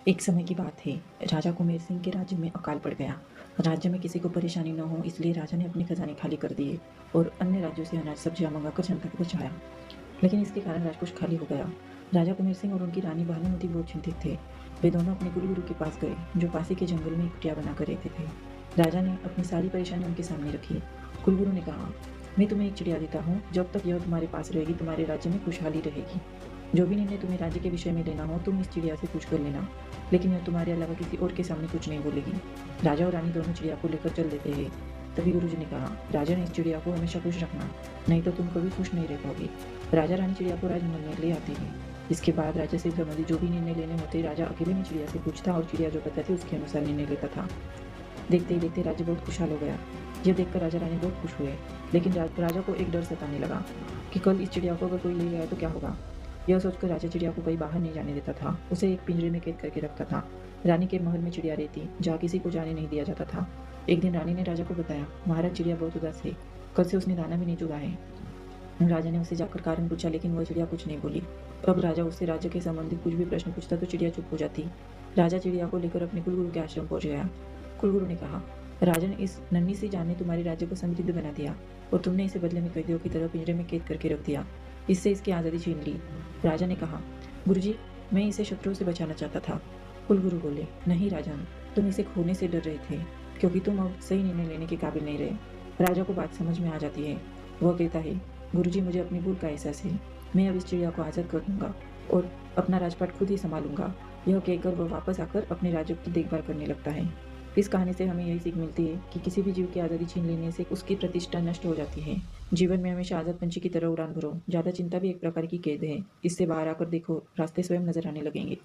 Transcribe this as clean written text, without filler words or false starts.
एक समय की बात है। राजा कुमेर सिंह के राज्य में अकाल पड़ गया। राज्य में किसी को परेशानी न हो इसलिए राजा ने अपने खजाने खाली कर दिए और अन्य राज्यों से अनाज सब्जियां मंगाकर जनता को बचाया। लेकिन इसके कारण राजकोष खाली हो गया। राजा कुमेर सिंह और उनकी रानी भानुमति बहुत चिंतित थे। वे दोनों अपने कुलगुरु के पास गए, जो पासी के जंगल में एक कुटिया बनाकर रहते थे। राजा ने अपनी सारी परेशानी उनके सामने रखी। कुलगुरु ने कहा, मैं तुम्हें एक चिड़िया देता हूँ। जब तक यह तुम्हारे पास रहेगी तुम्हारे राज्य में खुशहाली रहेगी। जो भी निर्णय तुम्हें राज्य के विषय में लेना हो तुम इस चिड़िया से पूछ कर लेना, लेकिन यह तुम्हारे अलावा किसी और के सामने कुछ नहीं बोलेगी। राजा और रानी दोनों चिड़िया को लेकर चल देते हैं। तभी गुरुजी ने कहा, राजा ने इस चिड़िया को हमेशा खुश रखना, नहीं तो तुम कभी खुश नहीं रह पाओगे। राजा रानी चिड़िया को राजमहल में ले आते हैं। इसके बाद राजा से संबंधित जो भी निर्णय लेने होते राजा अकेले में चिड़िया से पूछता और चिड़िया जो बताती उसके अनुसार निर्णय लेता था। देखते ही देखते राज्य बहुत खुशहाल हो गया। यह देखकर राजा रानी बहुत खुश हुए, लेकिन राजा को एक डर सताने लगा कि कल इस चिड़िया को अगर कोई ले गया तो क्या होगा। यह सोचकर राजा चिड़िया को कहीं बाहर नहीं जाने देता था, उसे एक पिंजरे में कैद करके रखता था। रानी के महल में चिड़िया रहती, जहाँ किसी को जाने नहीं दिया जाता था। एक दिन रानी ने राजा को बताया, महाराज चिड़िया बहुत उदास है, कल से उसने दाना भी नहीं चुगा है। राजा ने उससे जाकर कारण पूछा, लेकिन वह चिड़िया कुछ नहीं बोली। अब राजा उससे राज्य के संबंधित कुछ भी प्रश्न पूछता तो चिड़िया चुप हो जाती। राजा चिड़िया को लेकर अपने कुलगुरु के आश्रम पहुंच गया। कुलगुरु ने कहा, राजन, इस नन्ही सी जान ने तुम्हारे राज्य को समृद्ध बना दिया और तुमने इसे बदले में कैदियों की तरह पिंजरे में कैद करके रख दिया। इससे इसकी आज़ादी छीन ली। राजा ने कहा, गुरुजी, मैं इसे शत्रुओं से बचाना चाहता था। कुलगुरु बोले, नहीं राजन, तुम इसे खोने से डर रहे थे, क्योंकि तुम अब सही निर्णय लेने के काबिल नहीं रहे। राजा को बात समझ में आ जाती है। वह कहता है, गुरुजी, मुझे अपनी भूल का एहसास है। मैं अब इस चिड़िया को आज़ाद कर दूंगा और अपना राजपाट खुद ही संभालूंगा। यह कहकर वह वापस आकर अपने राज्य की देखभाल करने लगता है। इस कहानी से हमें यही सीख मिलती है कि किसी भी जीव की आज़ादी छीन लेने से उसकी प्रतिष्ठा नष्ट हो जाती है। जीवन में हमेशा आज़ाद पंछी की तरह उड़ान भरो। ज़्यादा चिंता भी एक प्रकार की कैद है। इससे बाहर आकर देखो, रास्ते स्वयं नजर आने लगेंगे।